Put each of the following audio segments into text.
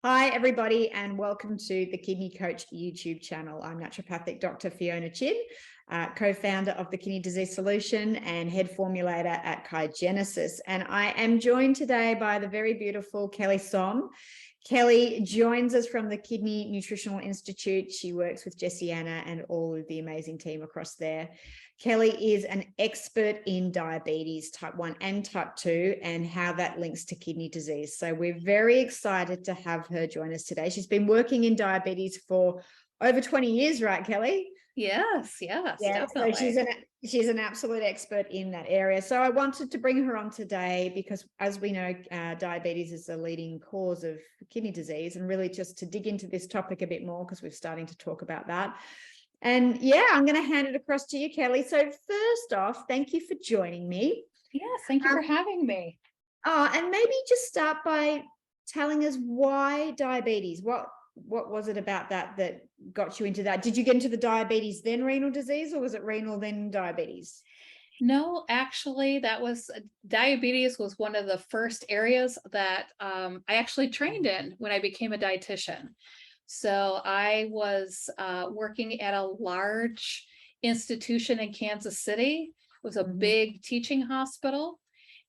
Hi, everybody, and welcome to the Kidney Coach YouTube channel. I'm naturopathic Dr. Fiona Chin, co-founder of the Kidney Disease Solution and head formulator at Genesis. And I am joined today by the very beautiful Kelly Som. Kelly joins us from the Kidney Nutritional Institute. She works with Jessie Anna and all of the amazing team across there. Kelly is an expert in diabetes type 1 and type 2 and how that links to kidney disease. So we're very excited to have her join us today. She's been working in diabetes for over 20 years, right, Kelly? Yes, definitely. So she's an absolute expert in that area. So I wanted to bring her on today because, as we know, diabetes is the leading cause of kidney disease, and really just to dig into this topic a bit more because we're starting to talk about that. And yeah, I'm going to hand it across to you, Kelly. So first off, thank you for joining me. Yes, thank you for having me. And maybe just start by telling us why diabetes. What was it about that got you into that? Did you get into the diabetes then renal disease, or was it renal then diabetes? No, actually, diabetes was one of the first areas that I actually trained in when I became a dietitian. So I was working at a large institution in Kansas City. It was a big teaching hospital.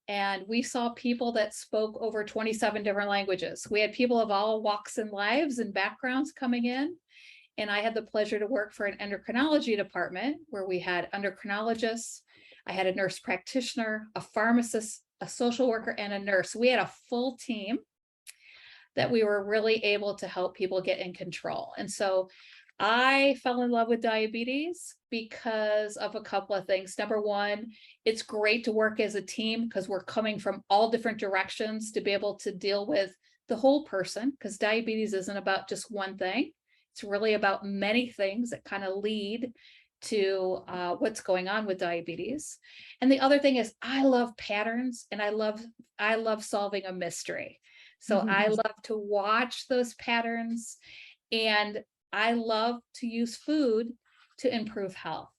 And we saw people that spoke over 27 different languages. We had people of all walks and lives and backgrounds coming in. And I had the pleasure to work for an endocrinology department where we had endocrinologists. I had a nurse practitioner, a pharmacist, a social worker, and a nurse. We had a full team that we were really able to help people get in control. And so I fell in love with diabetes because of a couple of things. Number one, it's great to work as a team because we're coming from all different directions to be able to deal with the whole person, because diabetes isn't about just one thing. It's really about many things that kind of lead to what's going on with diabetes. And the other thing is I love patterns, and I love solving a mystery. So I love to watch those patterns, and I love to use food to improve health.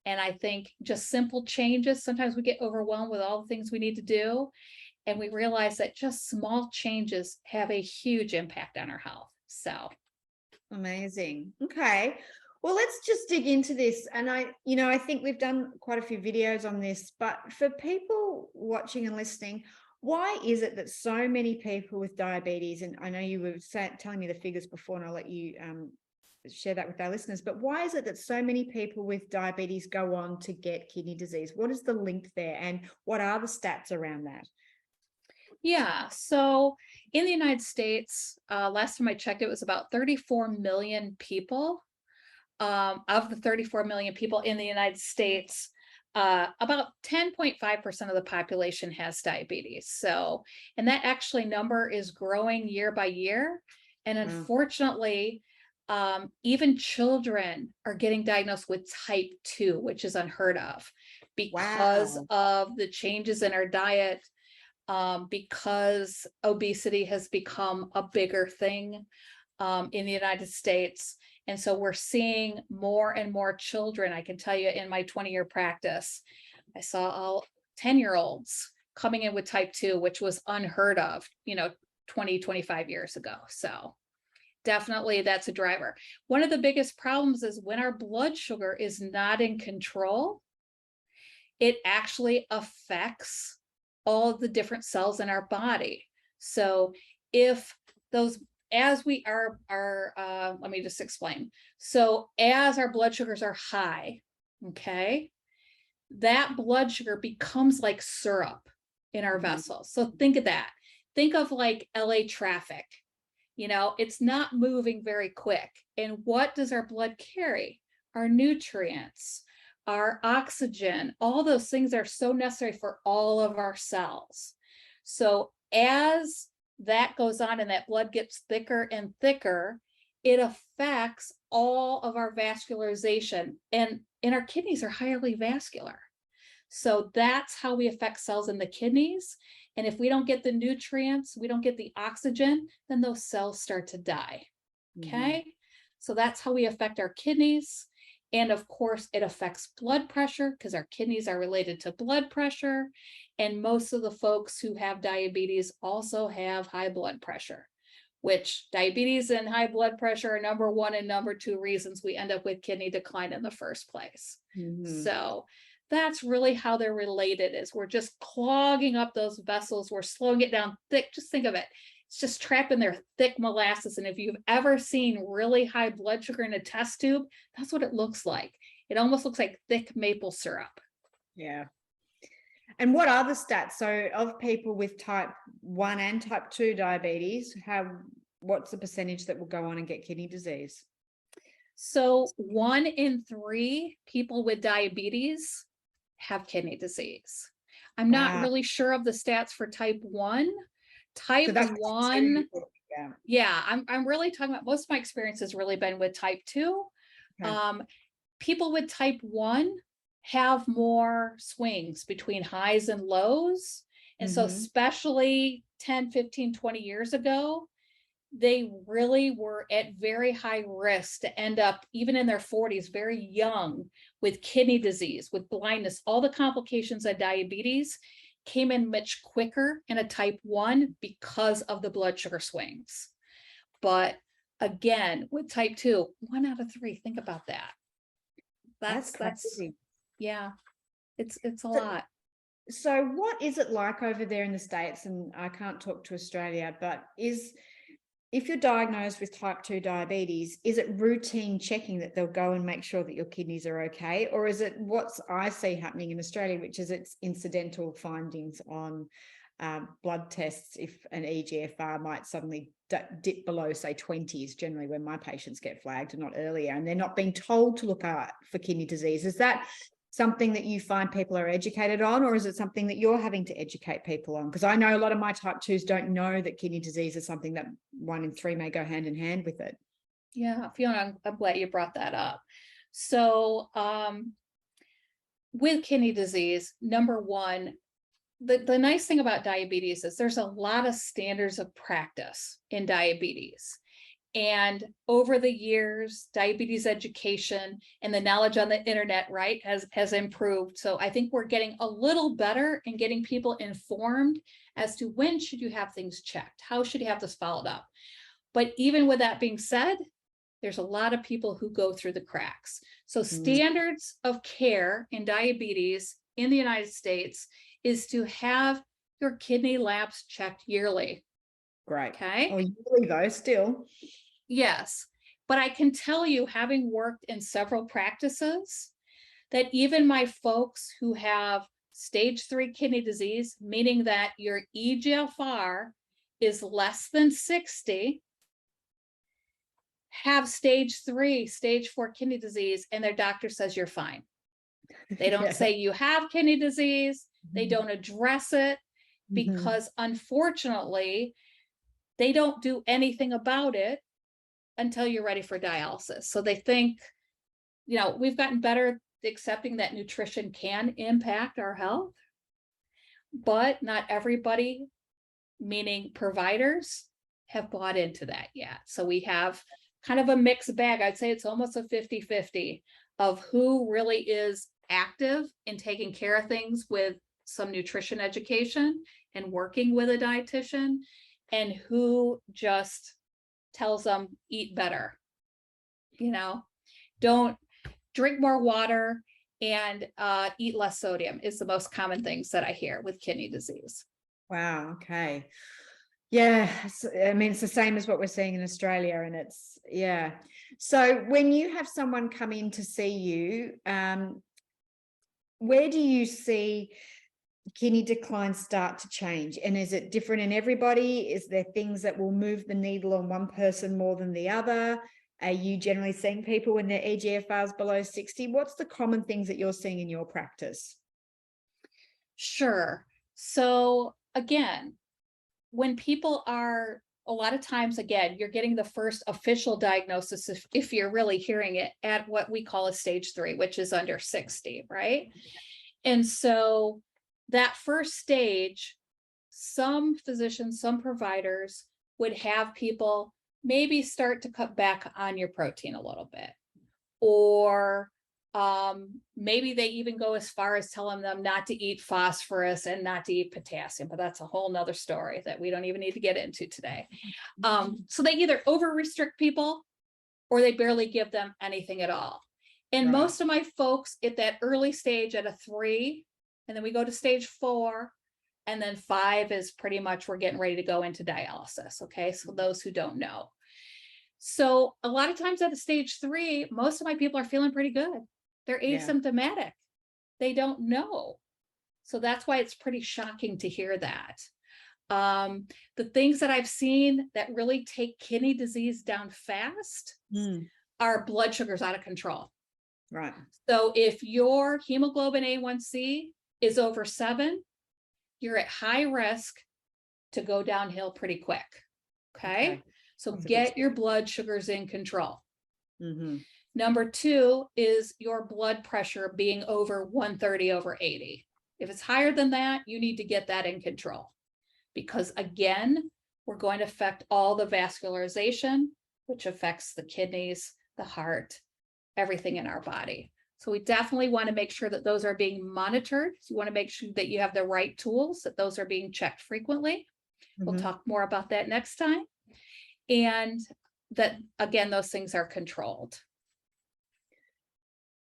And I think just simple changes, sometimes we get overwhelmed with all the things we need to do, and we realize that just small changes have a huge impact on our health. So amazing. Okay. Well, let's just dig into this. And I think we've done quite a few videos on this, but for people watching and listening, why is it that so many people with diabetes, and I know you were telling me the figures before, and I'll let you share that with our listeners, but why is it that so many people with diabetes go on to get kidney disease? What is the link there, and what are the stats around that? Yeah, so in the United States, last time I checked, it was about 34 million people. Of the 34 million people in the United States, about 10.5% of the population has diabetes. So, and that actually number is growing year by year. And unfortunately, even children are getting diagnosed with type 2, which is unheard of because of the changes in our diet, because obesity has become a bigger thing in the United States. And so we're seeing more and more children. I can tell you in my 20-year practice, I saw all 10-year-olds coming in with type 2, which was unheard of, 20, 25 years ago. So definitely that's a driver. One of the biggest problems is when our blood sugar is not in control, it actually affects all of the different cells in our body. So if those let me just explain. So as our blood sugars are high, okay, that blood sugar becomes like syrup in our vessels. So think of that. Think of like LA traffic. It's not moving very quick. And what does our blood carry? Our nutrients, our oxygen, all those things are so necessary for all of our cells. So as that goes on and that blood gets thicker and thicker, it affects all of our vascularization, and our kidneys are highly vascular. So that's how we affect cells in the kidneys. And if we don't get the nutrients, we don't get the oxygen, then those cells start to die. Okay. So that's how we affect our kidneys. And of course, it affects blood pressure because our kidneys are related to blood pressure. And most of the folks who have diabetes also have high blood pressure. which diabetes and high blood pressure are number one and number two reasons we end up with kidney decline in the first place. So that's really how they're related, is we're just clogging up those vessels. We're slowing it down thick. Just think of it. It's just trapping their thick molasses. And if you've ever seen really high blood sugar in a test tube, that's what it looks like. It almost looks like thick maple syrup. Yeah. And what are the stats? So of people with type 1 and type 2 diabetes, what's the percentage that will go on and get kidney disease? So 1 in 3 people with diabetes have kidney disease. I'm not really sure of the stats for type 1. Type 1, yeah, I'm really talking about, most of my experience has really been with type 2. Okay. People with type 1 have more swings between highs and lows. And so especially 10, 15, 20 years ago, they really were at very high risk to end up, even in their 40s, very young, with kidney disease, with blindness. All the complications of diabetes came in much quicker in a type 1 because of the blood sugar swings. But again, with type 2, 1 out of 3, think about that. That's yeah, it's a lot. So what is it like over there in the States? And I can't talk to Australia, but if you're diagnosed with type 2 diabetes, is it routine checking that they'll go and make sure that your kidneys are okay? Or is it what I see happening in Australia, which is it's incidental findings on blood tests? If an eGFR might suddenly dip below, say, 20 is generally when my patients get flagged, and not earlier, and they're not being told to look out for kidney disease. Is that something that you find people are educated on, or is it something that you're having to educate people on? Because I know a lot of my type 2s don't know that kidney disease is something that 1 in 3 may go hand in hand with it. Yeah, Fiona, I'm glad you brought that up. So with kidney disease, number one, the nice thing about diabetes is there's a lot of standards of practice in diabetes. And over the years, diabetes education and the knowledge on the internet, right, has improved. So I think we're getting a little better in getting people informed as to when should you have things checked, how should you have this followed up. But even with that being said, there's a lot of people who go through the cracks. So standards of care in diabetes in the United States is to have your kidney labs checked yearly. Great. Okay. Oh, yearly though, still. Yes. But I can tell you, having worked in several practices, that even my folks who have stage 3 kidney disease, meaning that your eGFR is less than 60, have stage 3, stage 4 kidney disease, and their doctor says you're fine. They don't say you have kidney disease. They don't address it because unfortunately, they don't do anything about it until you're ready for dialysis. So they think, you know, we've gotten better accepting that nutrition can impact our health, but not everybody, meaning providers, have bought into that yet. So we have kind of a mixed bag. I'd say it's almost a 50-50 of who really is active in taking care of things with some nutrition education and working with a dietitian, and who just tells them eat better, you know, don't drink more water and eat less sodium is the most common things that I hear with kidney disease. Wow. Okay. Yeah. I mean, it's the same as what we're seeing in Australia, and it's, yeah. So when you have someone come in to see you, where do you see kidney decline start to change? And is it different in everybody? Is there things that will move the needle on one person more than the other? Are you generally seeing people when their eGFR is below 60? What's the common things that you're seeing in your practice? Sure. So again, when people are, a lot of times, again, you're getting the first official diagnosis if you're really hearing it at what we call a stage 3, which is under 60, right? And so that first stage, some physicians, some providers would have people maybe start to cut back on your protein a little bit, or Maybe they even go as far as telling them not to eat phosphorus and not to eat potassium, but that's a whole nother story that we don't even need to get into today. So they either over restrict people or they barely give them anything at all. And Right. most of my folks at that early stage at a 3, and then we go to stage 4, and then 5 is pretty much we're getting ready to go into dialysis. Okay, so those who don't know. So a lot of times at a stage 3, most of my people are feeling pretty good. They're asymptomatic. They don't know. So that's why it's pretty shocking to hear that. The things that I've seen that really take kidney disease down fast are blood sugars out of control. Right. So if your hemoglobin A1C is over 7, you're at high risk to go downhill pretty quick. Okay. So That's get your blood sugars in control. Mm-hmm. Number 2 is your blood pressure being over 130/80. If it's higher than that, you need to get that in control, because again, we're going to affect all the vascularization, which affects the kidneys, the heart, everything in our body. So we definitely want to make sure that those are being monitored. So you want to make sure that you have the right tools, that those are being checked frequently. We'll talk more about that next time. And that, again, those things are controlled.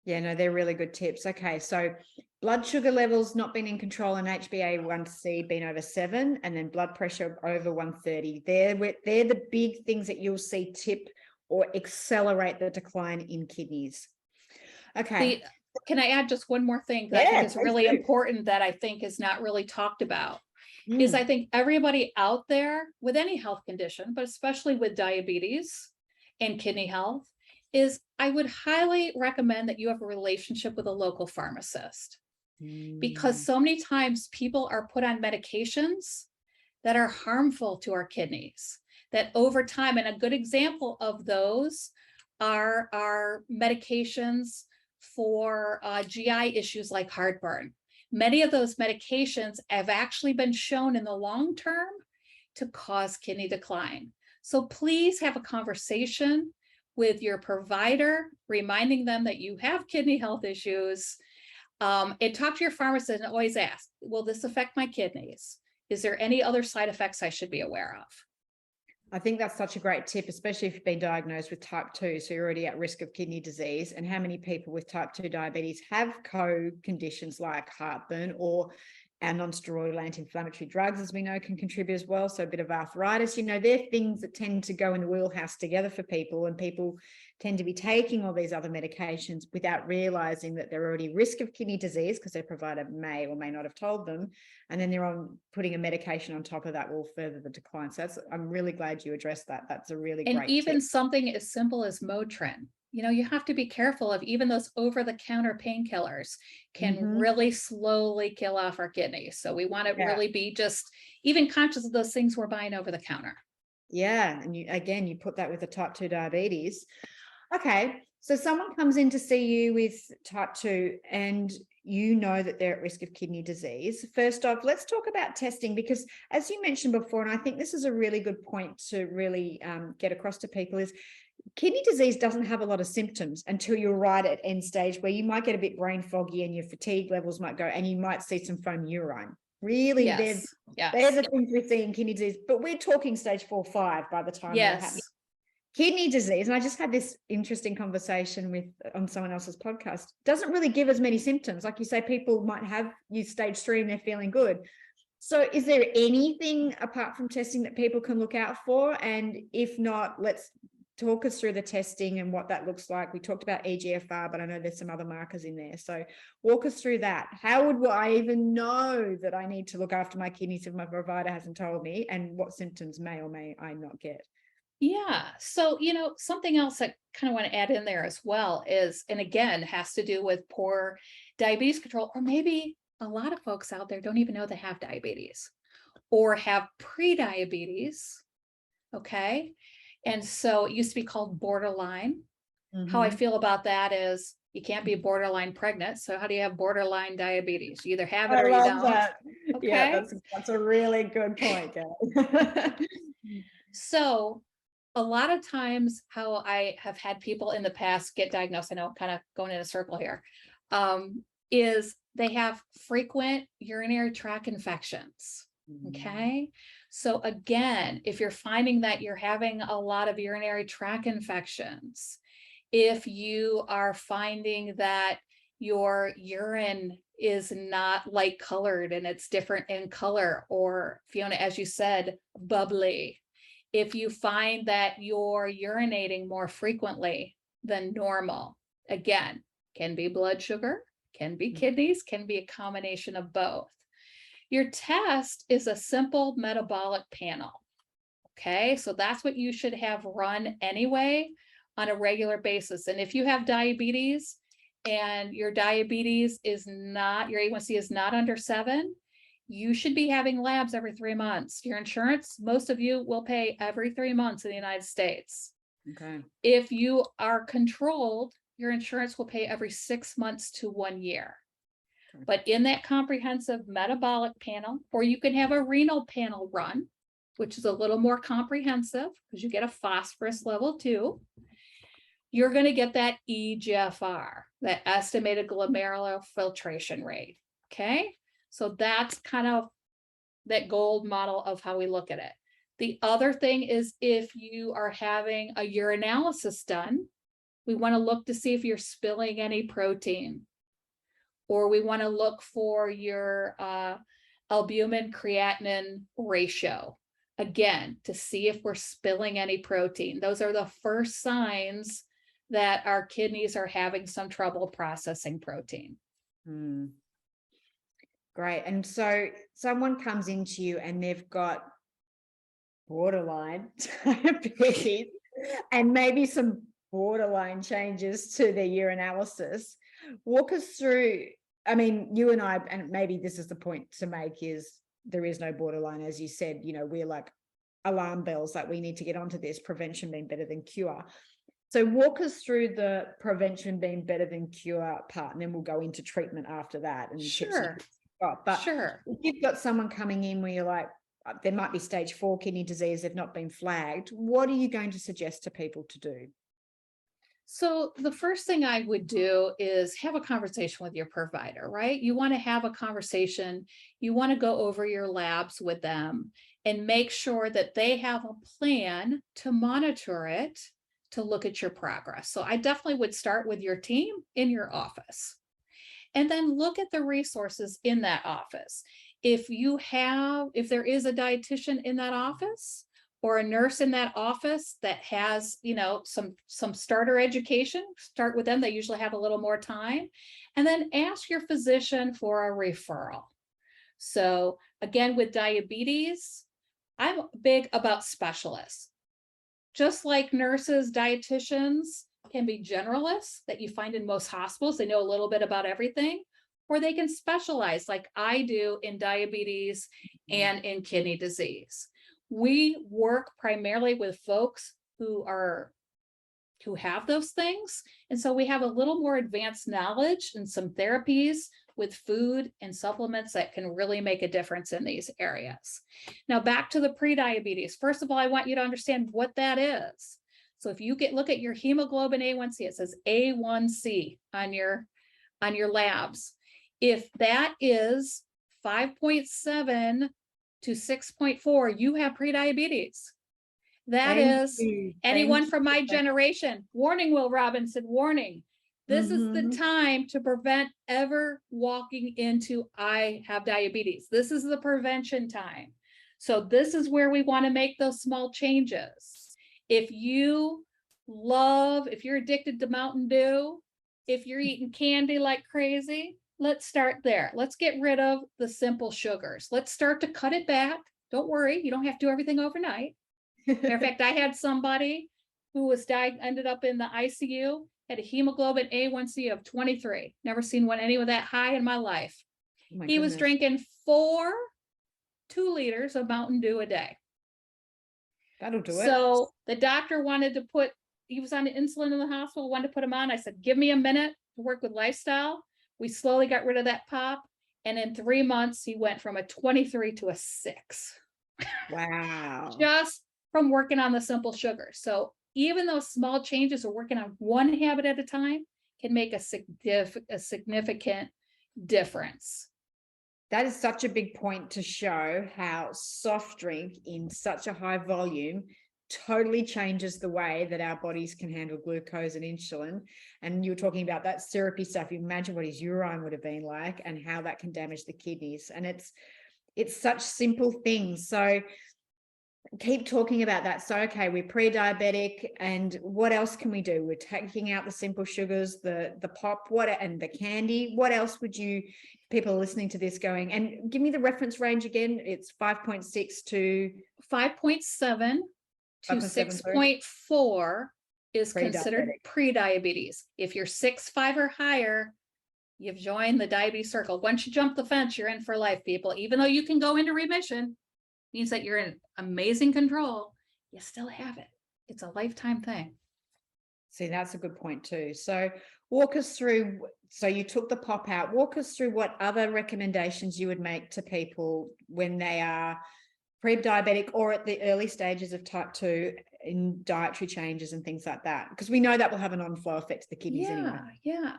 Yeah, no, they're really good tips. Okay, so blood sugar levels not being in control and HbA1c being over 7, and then blood pressure over 130. They're the big things that you'll see tip or accelerate the decline in kidneys. Okay. Can I add just one more thing that I think is really important that I think is not really talked about? Is I think everybody out there with any health condition, but especially with diabetes and kidney health, is I would highly recommend that you have a relationship with a local pharmacist, because so many times people are put on medications that are harmful to our kidneys, that over time, and a good example of those are medications for GI issues like heartburn. Many of those medications have actually been shown in the long term to cause kidney decline. So please have a conversation with your provider, reminding them that you have kidney health issues, and talk to your pharmacist and always ask, will this affect my kidneys? Is there any other side effects I should be aware of? I think that's such a great tip, especially if you've been diagnosed with type 2, so you're already at risk of kidney disease. And how many people with type 2 diabetes have co-conditions like heartburn, or our non-steroidal anti-inflammatory drugs, as we know, can contribute as well. So a bit of arthritis, they're things that tend to go in the wheelhouse together for people, and people tend to be taking all these other medications without realizing that they're already at risk of kidney disease because their provider may or may not have told them. And then they're putting a medication on top of that will further the decline. So I'm really glad you addressed that. That's a really great even tip. Something as simple as Motrin. You have to be careful of even those over-the-counter painkillers can really slowly kill off our kidneys. So we want to really be just even conscious of those things we're buying over the counter. Yeah. And you put that with the type 2 diabetes. Okay. So someone comes in to see you with type 2 and you know that they're at risk of kidney disease. First off, let's talk about testing, because as you mentioned before, and I think this is a really good point to really get across to people, is kidney disease doesn't have a lot of symptoms until you're right at end stage, where you might get a bit brain foggy and your fatigue levels might go, and you might see some foam urine. Really, they're the things we see in kidney disease, but we're talking stage 4, 5 by the time that happens. Kidney disease, and I just had this interesting conversation on someone else's podcast, doesn't really give as many symptoms. Like you say, people might have stage 3 and they're feeling good. So is there anything apart from testing that people can look out for? And if not, let's talk us through the testing and what that looks like. We talked about EGFR, but I know there's some other markers in there. So walk us through that. How would I even know that I need to look after my kidneys if my provider hasn't told me? And what symptoms may or may I not get? Yeah. So, something else I kind of want to add in there as well is, and again, has to do with poor diabetes control, or maybe a lot of folks out there don't even know they have diabetes or have pre-diabetes. Okay. And so it used to be called borderline. How I feel about that is you can't be borderline pregnant. So how do you have borderline diabetes? You either have it or you don't. That. Okay. Yeah, that's a really good point, Gail. So a lot of times how I have had people in the past get diagnosed, I know, kind of going in a circle here, is they have frequent urinary tract infections. Okay. So again, if you're finding that you're having a lot of urinary tract infections, if you are finding that your urine is not light colored and it's different in color, or Fiona, as you said, bubbly, if you find that you're urinating more frequently than normal, again, can be blood sugar, can be kidneys, can be a combination of both. Your test is a simple metabolic panel. Okay, so that's what you should have run anyway on a regular basis. And if you have diabetes and your diabetes is not, your A1C is not under 7, you should be having labs every 3 months. Your insurance, most of you will pay every 3 months in the United States. Okay. If you are controlled, your insurance will pay every 6 months to 1 year. Okay. But in that comprehensive metabolic panel, or you can have a renal panel run, which is a little more comprehensive because you get a phosphorus level too. You're going to get that eGFR, that estimated glomerular filtration rate. Okay. So that's kind of that gold model of how we look at it. The other thing is, if you are having a urinalysis done, we want to look to see if you're spilling any protein, or we want to look for your albumin creatinine ratio, again, to see if we're spilling any protein. Those are the first signs that our kidneys are having some trouble processing protein. Great. And so someone comes into you and they've got borderline diabetes and maybe some borderline changes to their urinalysis. Walk us through, I mean, you and I, and maybe this is the point to make, is there is no borderline. As you said, you know, we're like alarm bells, like we need to get onto this, prevention being better than cure. So walk us through the prevention being better than cure part, and then we'll go into treatment after that. And Sure. But Sure. if you've got someone coming in where you're like, there might be stage 4 kidney disease, they've not been flagged, what are you going to suggest to people to do? So the first thing I would do is have a conversation with your provider, right? You want to have a conversation. You want to go over your labs with them and make sure that they have a plan to monitor it, to look at your progress. So I definitely would start with your team in your office, and then look at the resources in that office. If there is a dietitian in that office, or a nurse in that office that has, you know, some starter education, start with them. They usually have a little more time. And then ask your physician for a referral. So again, with diabetes, I'm big about specialists. Just like nurses, dietitians can be generalists that you find in most hospitals. They know a little bit about everything, or they can specialize like I do in diabetes and in kidney disease. We work primarily with folks who have those things. And so we have a little more advanced knowledge and some therapies with food and supplements that can really make a difference in these areas. Now, back to the pre-diabetes. First of all, I want you to understand what that is. So if you look at your hemoglobin A1C, it says A1C on your labs. If that is 5.7 to 6.4, you have pre-diabetes. That is anyone from my generation. Warning, Will Robinson, warning. This is the time to prevent ever walking into I have diabetes. This is the prevention time. So this is where we want to make those small changes. If you're addicted to Mountain Dew, if you're eating candy like crazy, let's start there. Let's get rid of the simple sugars. Let's start to cut it back. Don't worry, you don't have to do everything overnight. Matter of fact, I had somebody who ended up in the ICU, had a hemoglobin A1C of 23. Never seen any of that high in my life. Oh he was drinking 2 liters of Mountain Dew a day. That'll do it. So the doctor he was on insulin in the hospital, wanted to put him on. I said, give me a minute to work with lifestyle. We slowly got rid of that pop. And in 3 months, he went from a 23 to a 6. Wow. Just from working on the simple sugars. So even those small changes of working on one habit at a time can make a significant difference. That is such a big point to show how soft drink in such a high volume totally changes the way that our bodies can handle glucose and insulin. And you were talking about that syrupy stuff. You imagine what his urine would have been like and how that can damage the kidneys. And it's such simple things. So keep talking about that. So, okay, we're pre-diabetic, and what else can we do? We're taking out the simple sugars, the pop, and the candy. What else would you, people are listening to this going, and give me the reference range again. It's 5.6 to 5.7 to 6.4 is considered pre-diabetes. If you're 6.5 or higher, you've joined the diabetes circle. Once you jump the fence, you're in for life, people. Even though you can go into remission, means that you're in amazing control, you still have it. It's a lifetime thing. See, that's a good point too. So walk us through, so you took the pop out, walk us through what other recommendations you would make to people when they are pre-diabetic or at the early stages of type 2 in dietary changes and things like that, because we know that will have an on-flow effect to the kidneys anyway. Yeah.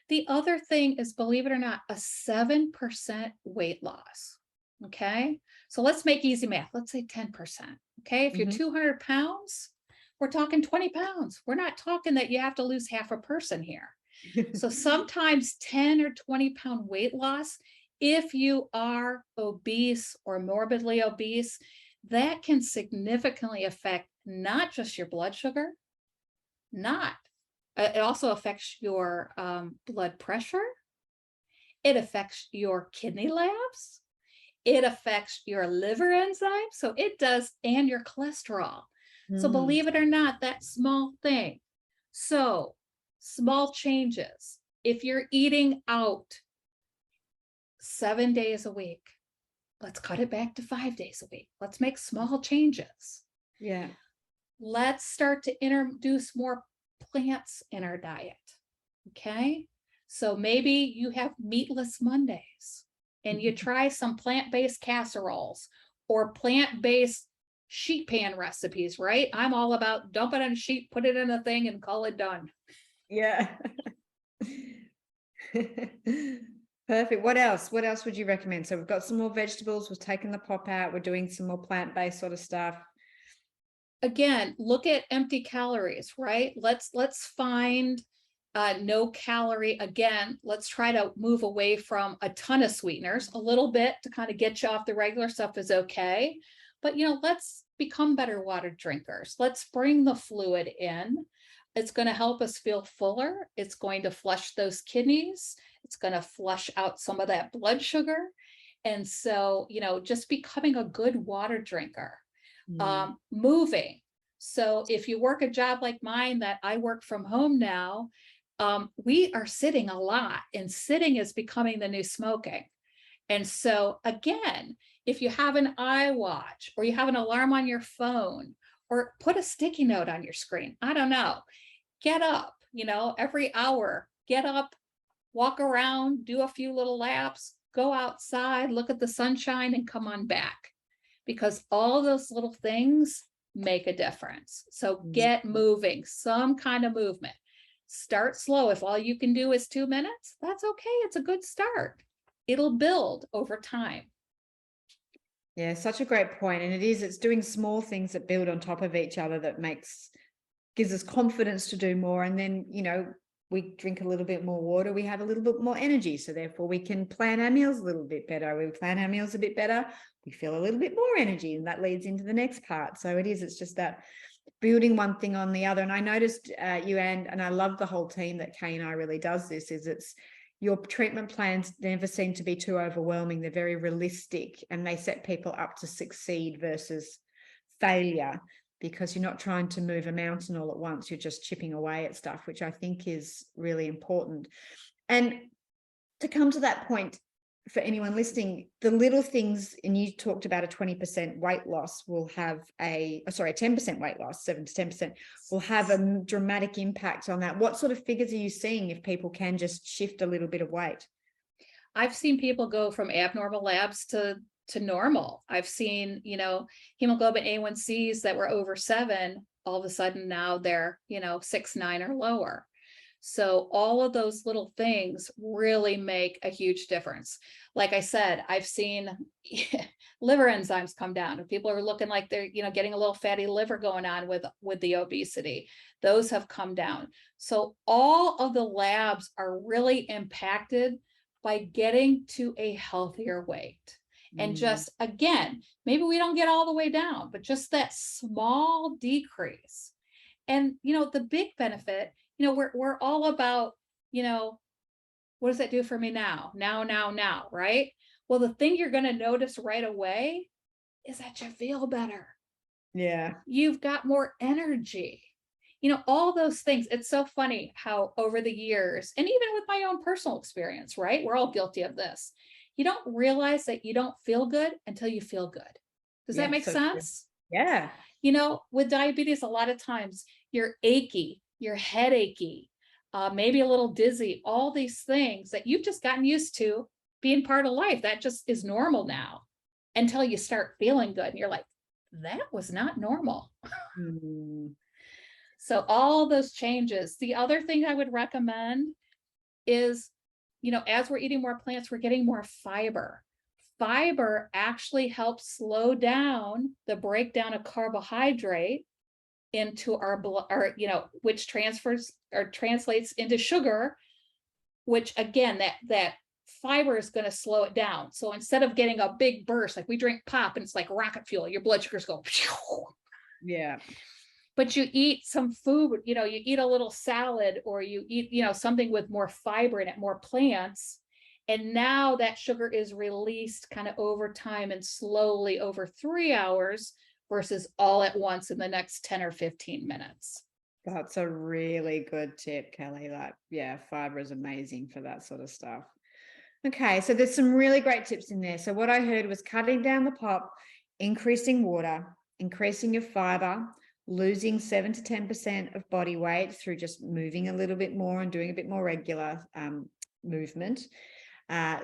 The other thing is, believe it or not, a 7% weight loss. Okay. So let's make easy math. Let's say 10%. Okay. If you're 200 pounds, we're talking 20 pounds. We're not talking that you have to lose half a person here. So sometimes 10 or 20 pound weight loss, if you are obese or morbidly obese, that can significantly affect not just your blood sugar, it also affects your blood pressure. It affects your kidney labs. It affects your liver enzymes. So it does, and your cholesterol. So believe it or not, that small thing. So small changes. If you're eating out 7 days a week, let's cut it back to 5 days a week. Let's make small changes. Yeah. Let's start to introduce more plants in our diet. Okay. So maybe you have meatless Mondays and you try some plant-based casseroles or plant-based sheet pan recipes, right? I'm all about dump it on a sheet, put it in a thing and call it done. Yeah. Perfect. What else? What else would you recommend? So we've got some more vegetables. We've taken the pop out. We're doing some more plant-based sort of stuff. Again, look at empty calories, right? Let's find no calorie. Again, let's try to move away from a ton of sweeteners. A little bit to kind of get you off the regular stuff is okay. But, let's become better water drinkers. Let's bring the fluid in. It's going to help us feel fuller. It's going to flush those kidneys. It's going to flush out some of that blood sugar. And so, just becoming a good water drinker. Moving. So if you work a job like mine that I work from home now, we are sitting a lot, and sitting is becoming the new smoking. And so again, if you have an iWatch or you have an alarm on your phone or put a sticky note on your screen, I don't know, get up, every hour, get up, walk around, do a few little laps, go outside, look at the sunshine and come on back. Because all those little things make a difference. So get moving, some kind of movement. Start slow. If all you can do is 2 minutes, that's okay. It's a good start. It'll build over time. Yeah, such a great point. And it's doing small things that build on top of each other that gives us confidence to do more. And then, we drink a little bit more water, we have a little bit more energy. So therefore we can plan our meals a little bit better. We plan our meals a bit better, we feel a little bit more energy, and that leads into the next part. So it's just that building one thing on the other. And I noticed you and I love the whole team that Kay and I really does this, it's your treatment plans never seem to be too overwhelming. They're very realistic and they set people up to succeed versus failure, because you're not trying to move a mountain all at once. You're just chipping away at stuff, which I think is really important. And to come to that point, for anyone listening, the little things, and you talked about a 20% weight loss will have a 10% weight loss, 7 to 10% will have a dramatic impact on that. What sort of figures are you seeing if people can just shift a little bit of weight? I've seen people go from abnormal labs to to normal. I've seen, hemoglobin A1Cs that were over 7, all of a sudden now they're, 6, 9 or lower. So all of those little things really make a huge difference. Like I said, I've seen liver enzymes come down, and people are looking like they're, getting a little fatty liver going on with the obesity. Those have come down. So all of the labs are really impacted by getting to a healthier weight. And just, again, maybe we don't get all the way down, but just that small decrease. And, the big benefit, we're all about, what does that do for me now, right? Well, the thing you're going to notice right away is that you feel better. Yeah. You've got more energy, all those things. It's so funny how over the years, and even with my own personal experience, right? We're all guilty of this. You don't realize that you don't feel good until you feel good. Does that make sense? True. Yeah. With diabetes, a lot of times you're achy, you're headachy, maybe a little dizzy, all these things that you've just gotten used to being part of life. That just is normal now until you start feeling good. And you're like, that was not normal. So all those changes. The other thing I would recommend is, as we're eating more plants, we're getting more fiber. Fiber actually helps slow down the breakdown of carbohydrate into our blood, which transfers or translates into sugar, which again, that fiber is going to slow it down. So instead of getting a big burst, like we drink pop and it's like rocket fuel, your blood sugars go. Yeah. But you eat some food, you eat a little salad, or you eat, something with more fiber in it, more plants. And now that sugar is released kind of over time and slowly over 3 hours versus all at once in the next 10 or 15 minutes. That's a really good tip, Kelly. Fiber is amazing for that sort of stuff. Okay, so there's some really great tips in there. So what I heard was cutting down the pop, increasing water, increasing your fiber, losing 7 to 10% of body weight through just moving a little bit more and doing a bit more regular movement.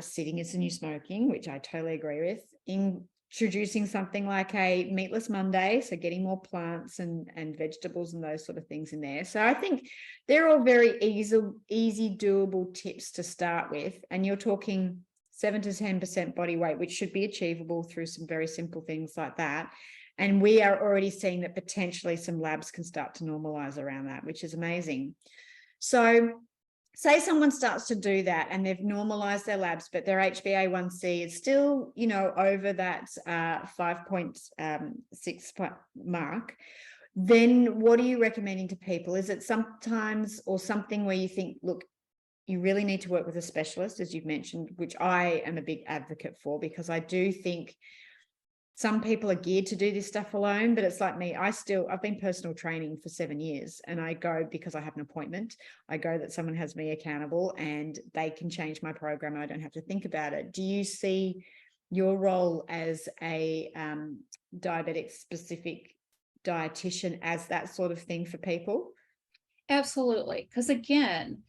Sitting is the new smoking, which I totally agree with. Introducing something like a meatless Monday, so getting more plants and vegetables and those sort of things in there. So I think they're all very easy doable tips to start with. And you're talking 7 to 10% body weight, which should be achievable through some very simple things like that. And we are already seeing that potentially some labs can start to normalize around that, which is amazing. So say someone starts to do that and they've normalized their labs, but their HbA1c is still, over that 5.6 mark. Then what are you recommending to people? Is it sometimes or something where you think, look, you really need to work with a specialist, as you've mentioned, which I am a big advocate for, because I do think some people are geared to do this stuff alone, but it's like me. I've been personal training for 7 years, and I go because I have an appointment. I go that someone has me accountable and they can change my program. I don't have to think about it. Do you see your role as a diabetic specific dietitian as that sort of thing for people? Absolutely. Because again,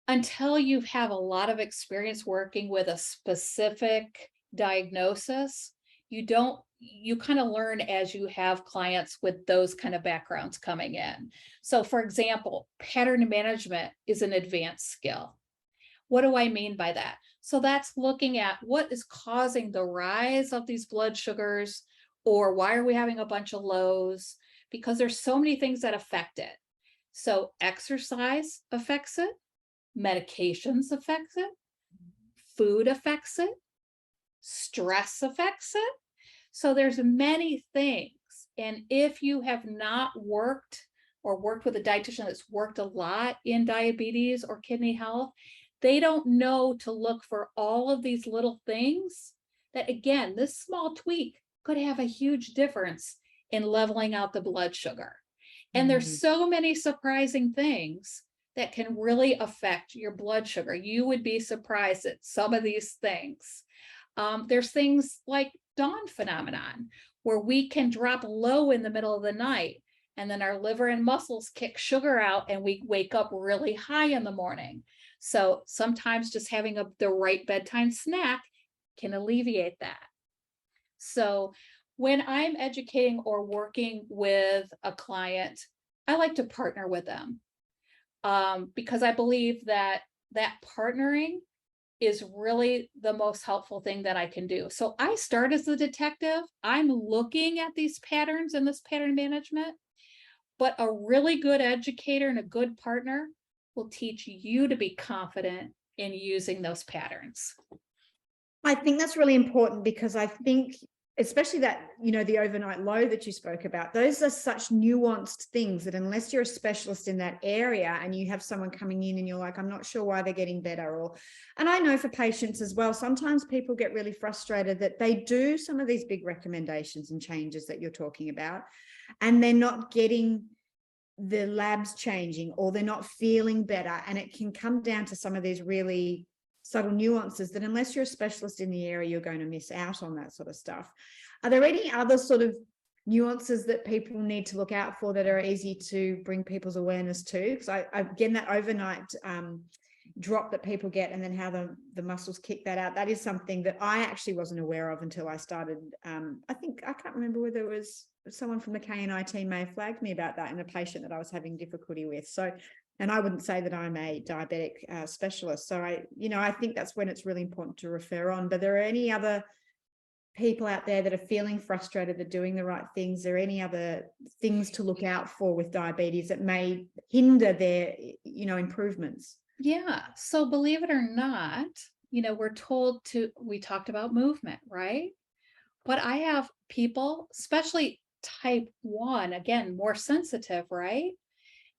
until you have a lot of experience working with a specific diagnosis, you kind of learn as you have clients with those kind of backgrounds coming in. So for example, pattern management is an advanced skill. What do I mean by that? So that's looking at what is causing the rise of these blood sugars, or why are we having a bunch of lows? Because there's so many things that affect it. So exercise affects it, medications affects it, food affects it, stress affects it. So there's many things. And if you have not worked with a dietitian that's worked a lot in diabetes or kidney health, they don't know to look for all of these little things that, again, this small tweak could have a huge difference in leveling out the blood sugar. And there's so many surprising things that can really affect your blood sugar. You would be surprised at some of these things. There's things like dawn phenomenon, where we can drop low in the middle of the night, and then our liver and muscles kick sugar out and we wake up really high in the morning. So sometimes just having the right bedtime snack can alleviate that. So when I'm educating or working with a client, I like to partner with them, because I believe that partnering is really the most helpful thing that I can do. So I start as the detective. I'm looking at these patterns and this pattern management, but a really good educator and a good partner will teach you to be confident in using those patterns. I think that's really important, because I think, especially that, the overnight low that you spoke about, those are such nuanced things that unless you're a specialist in that area and you have someone coming in and you're like, I'm not sure why they're getting better, and I know for patients as well, sometimes people get really frustrated that they do some of these big recommendations and changes that you're talking about, and they're not getting the labs changing, or they're not feeling better. And it can come down to some of these really subtle nuances that unless you're a specialist in the area, you're going to miss out on that sort of stuff. Are there any other sort of nuances that people need to look out for that are easy to bring people's awareness to? Because again, that overnight drop that people get, and then how the muscles kick that out, that is something that I actually wasn't aware of until I started. I think, I can't remember whether it was someone from the K&I team may have flagged me about that in a patient that I was having difficulty with. So, and I wouldn't say that I'm a diabetic specialist. So I think that's when it's really important to refer on. But are there any other people out there that are feeling frustrated, that are doing the right things? Are there any other things to look out for with diabetes that may hinder their, improvements? Yeah. So believe it or not, we're told we talked about movement, right? But I have people, especially type 1, again, more sensitive, right?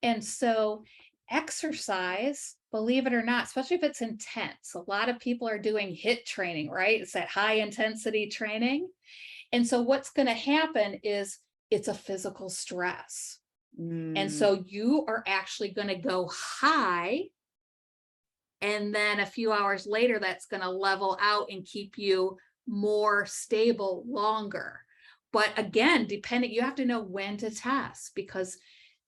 And so exercise, believe it or not, especially if it's intense, a lot of people are doing HIIT training, right? It's that high intensity training. And so what's going to happen is it's a physical stress. And so you are actually going to go high. And then a few hours later, that's going to level out and keep you more stable longer. But again, you have to know when to test, because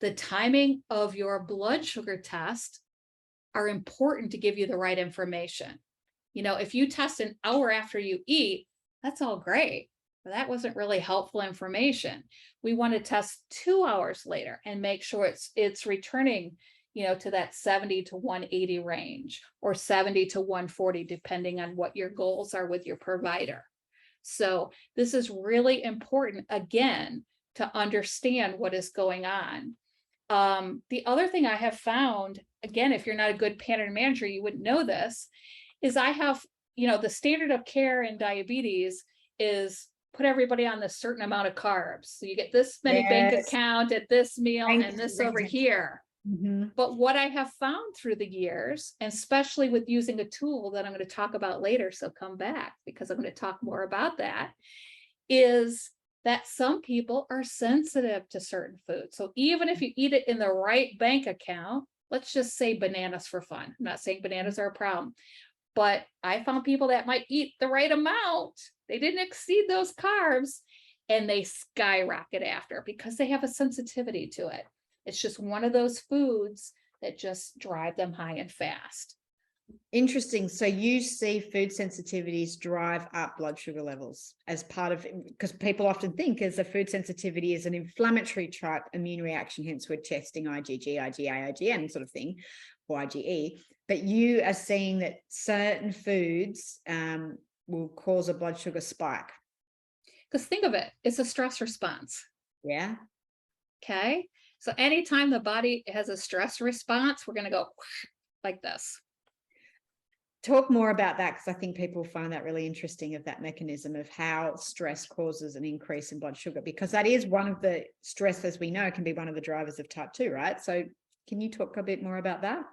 the timing of your blood sugar test are important to give you the right information. If you test an hour after you eat, that's all great, but that wasn't really helpful information. We want to test 2 hours later and make sure it's returning, to that 70 to 180 range, or 70 to 140, depending on what your goals are with your provider. So this is really important, again, to understand what is going on. The other thing I have found, again, if you're not a good pattern manager, you wouldn't know this, is I have, the standard of care in diabetes is put everybody on this certain amount of carbs. So you get this many bank account at this meal and this over here. But what I have found through the years, and especially with using a tool that I'm going to talk about later, so come back because I'm going to talk more about that, is that some people are sensitive to certain foods. So even if you eat it in the right bank account, let's just say bananas for fun. I'm not saying bananas are a problem, but I found people that might eat the right amount, they didn't exceed those carbs, and they skyrocket after because they have a sensitivity to it. It's just one of those foods that just drive them high and fast. Interesting. So you see food sensitivities drive up blood sugar levels as part of, because people often think as a food sensitivity is an inflammatory type immune reaction, hence we're testing IgG, IgA, IgM sort of thing, or IgE. But you are seeing that certain foods will cause a blood sugar spike. Because think of it, it's a stress response. Yeah. Okay. So anytime the body has a stress response, we're going to go like this. Talk more about that, because I think people find that really interesting, of that mechanism of how stress causes an increase in blood sugar, because that is one of the stress, as we know, can be one of the drivers of type 2, right? So can you talk a bit more about that?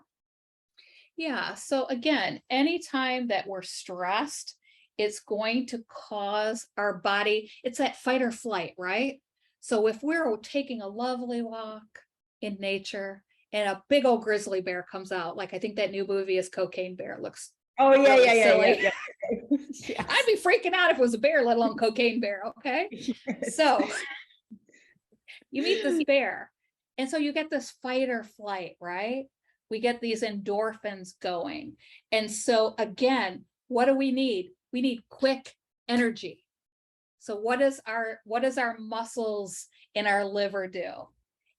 Yeah. So again, anytime that we're stressed, it's going to cause our body, it's that fight or flight, right? So if we're taking a lovely walk in nature and a big old grizzly bear comes out, like I think that new movie is Cocaine Bear, it looks really silly. Yes. I'd be freaking out if it was a bear, let alone cocaine bear. Okay. Yes. So you meet this bear, and so you get this fight or flight, right? We get these endorphins going. And so again, what do we need? We need quick energy. So what does our muscles and our liver do?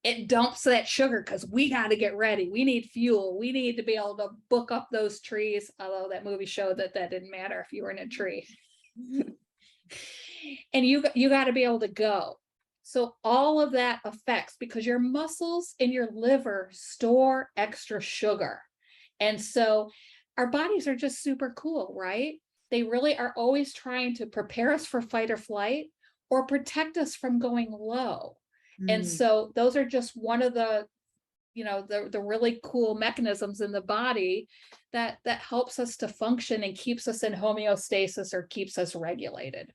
It dumps that sugar because we got to get ready. We need fuel. We need to be able to book up those trees. Although that movie showed that didn't matter if you were in a tree. And you got to be able to go. So all of that affects, because your muscles and your liver store extra sugar. And so our bodies are just super cool, right? They really are always trying to prepare us for fight or flight or protect us from going low. And so those are just one of the, the really cool mechanisms in the body that helps us to function and keeps us in homeostasis or keeps us regulated.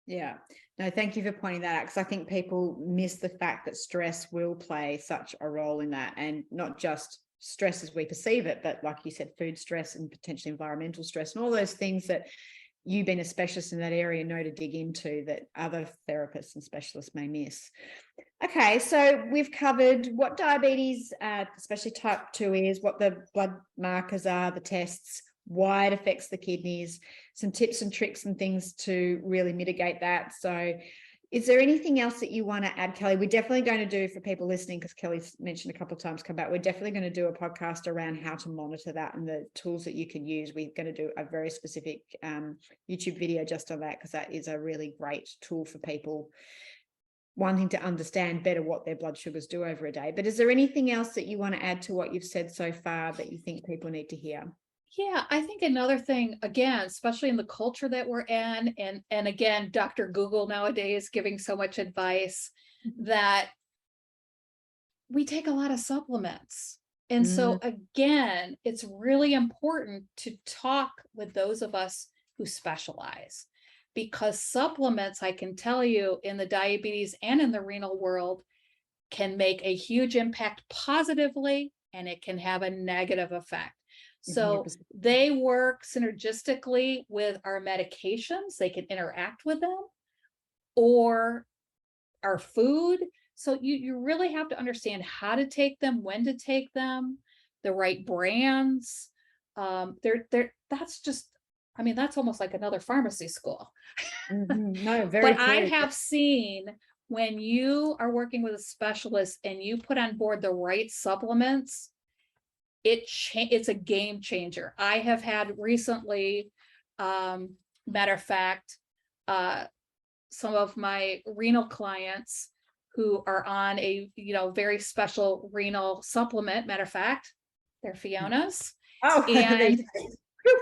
Yeah, no, thank you for pointing that out, because I think people miss the fact that stress will play such a role in that, and not just stress as we perceive it, but like you said, food stress and potentially environmental stress and all those things that you, being a specialist in that area, know to dig into that other therapists and specialists may miss. Okay, so we've covered what diabetes, especially type 2 is, what the blood markers are, the tests, why it affects the kidneys, some tips and tricks and things to really mitigate that. So is there anything else that you want to add, Kelly? We're definitely going to do, for people listening, because Kelly's mentioned a couple of times come back, we're definitely going to do a podcast around how to monitor that and the tools that you can use. We're going to do a very specific YouTube video just on that, because that is a really great tool for people wanting to understand better what their blood sugars do over a day. But is there anything else that you want to add to what you've said so far that you think people need to hear? Yeah, I think another thing, again, especially in the culture that we're in, and again, Dr. Google nowadays giving so much advice, that we take a lot of supplements. And so again, it's really important to talk with those of us who specialize, because supplements, I can tell you, in the diabetes and in the renal world, can make a huge impact positively, and it can have a negative effect. So they work synergistically with our medications. They can interact with them, or our food. So you really have to understand how to take them, when to take them, the right brands. That's just, I mean, that's almost like another pharmacy school. No, very But true. I have seen, when you are working with a specialist and you put on board the right supplements, it's a game changer. I have had recently, matter of fact, some of my renal clients who are on a very special renal supplement. Matter of fact, they're Fiona's. Oh,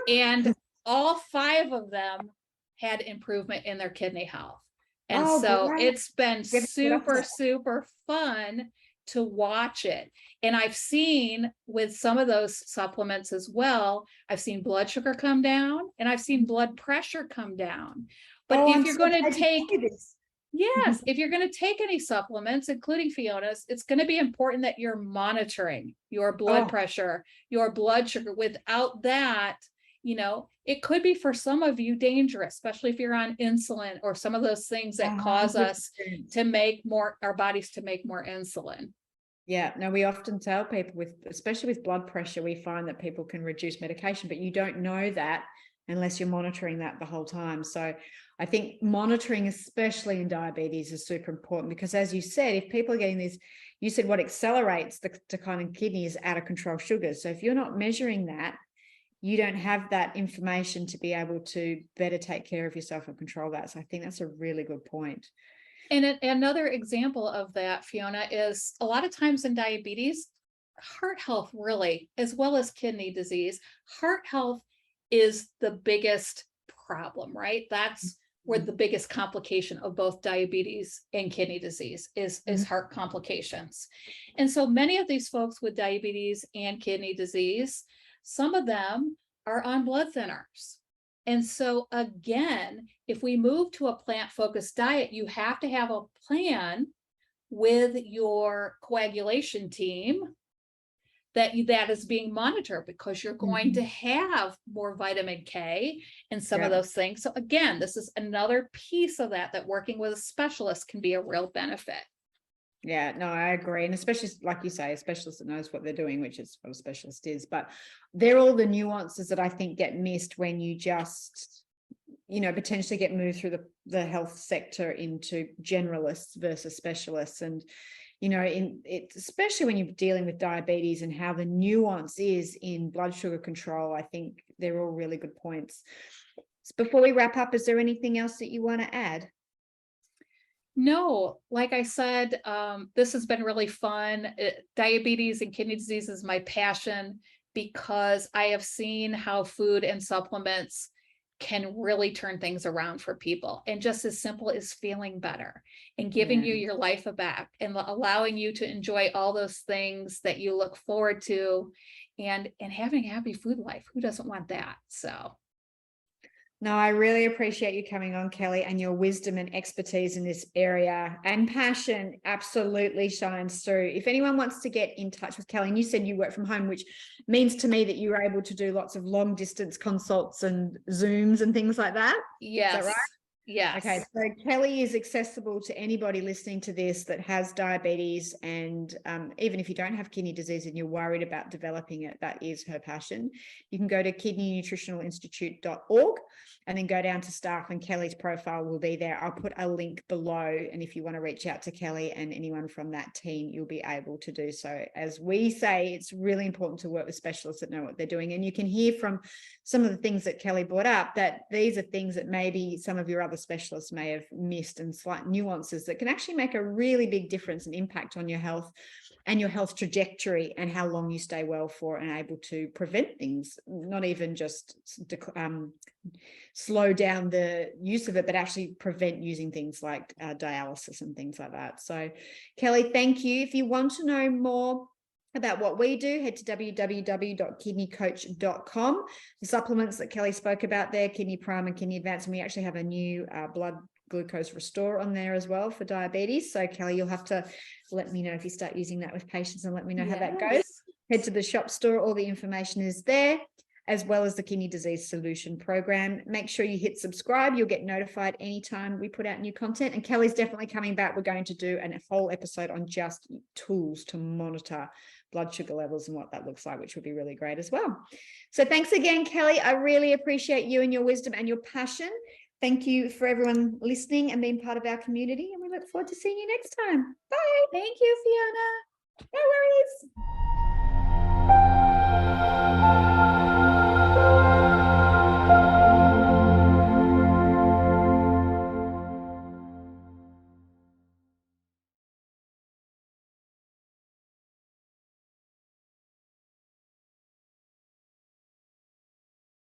and all 5 of them had improvement in their kidney health. And great. It's been super fun to watch it. And I've seen with some of those supplements as well, I've seen blood sugar come down and I've seen blood pressure come down. But if you're going to take, if you're going to take any supplements, including Fiona's, it's going to be important that you're monitoring your blood pressure, your blood sugar. Without that, it could be, for some of you, dangerous, especially if you're on insulin or some of those things that cause us to make our bodies to make more insulin. Yeah, no, we often tell people, especially with blood pressure, we find that people can reduce medication, but you don't know that unless you're monitoring that the whole time. So I think monitoring, especially in diabetes, is super important, because as you said, if people are getting this, you said what accelerates the decline in kidney is out of control sugars. So if you're not measuring that, you don't have that information to be able to better take care of yourself and control that. So I think that's a really good point. And another example of that, Fiona, is a lot of times in diabetes, heart health, really, as well as kidney disease, heart health is the biggest problem, right? That's where the biggest complication of both diabetes and kidney disease is heart complications. And so many of these folks with diabetes and kidney disease, some of them are on blood thinners. And so again, if we move to a plant-focused diet, you have to have a plan with your coagulation team that is being monitored, because you're going to have more vitamin K and some of those things. So again, this is another piece of that working with a specialist can be a real benefit. Yeah, no, I agree. And especially, like you say, a specialist that knows what they're doing, which is what a specialist is. But they're all the nuances that I think get missed when you just potentially get moved through the health sector into generalists versus specialists. And especially when you're dealing with diabetes and how the nuance is in blood sugar control, I think they're all really good points. So before we wrap up, is there anything else that you want to add? No, like I said, this has been really fun. Diabetes and kidney disease is my passion because I have seen how food and supplements can really turn things around for people. And just as simple as feeling better and giving you your life back and allowing you to enjoy all those things that you look forward to, and having a happy food life. Who doesn't want that? So. No, I really appreciate you coming on, Kelly, and your wisdom and expertise in this area, and passion absolutely shines through. If anyone wants to get in touch with Kelly, and you said you work from home, which means to me that you're able to do lots of long distance consults and Zooms and things like that. Yes. Is that right? Yes. Okay, so Kelly is accessible to anybody listening to this that has diabetes, and even if you don't have kidney disease and you're worried about developing it, that is her passion. You can go to kidneynutritionalinstitute.org and then go down to staff, and Kelly's profile will be there. I'll put a link below, and if you want to reach out to Kelly and anyone from that team, you'll be able to do so. As we say, it's really important to work with specialists that know what they're doing, and you can hear from some of the things that Kelly brought up that these are things that maybe some of your other specialists may have missed, and slight nuances that can actually make a really big difference and impact on your health and your health trajectory and how long you stay well for, and able to prevent things, not even just slow down the use of it, but actually prevent using things like dialysis and things like that. So Kelly, thank you. If you want to know more about what we do, head to www.kidneycoach.com. The supplements that Kelly spoke about there, Kidney Prime and Kidney Advance, and we actually have a new blood glucose restore on there as well for diabetes. So Kelly, you'll have to let me know if you start using that with patients, and let me know how that goes. Head to the shop store, all the information is there, as well as the Kidney Disease Solution Program. Make sure you hit subscribe. You'll get notified anytime we put out new content. And Kelly's definitely coming back. We're going to do a whole episode on just tools to monitor blood sugar levels and what that looks like, which would be really great as well. So thanks again, Kelly. I really appreciate you and your wisdom and your passion. Thank you for everyone listening and being part of our community. And we look forward to seeing you next time. Bye. Thank you, Fiona. No worries.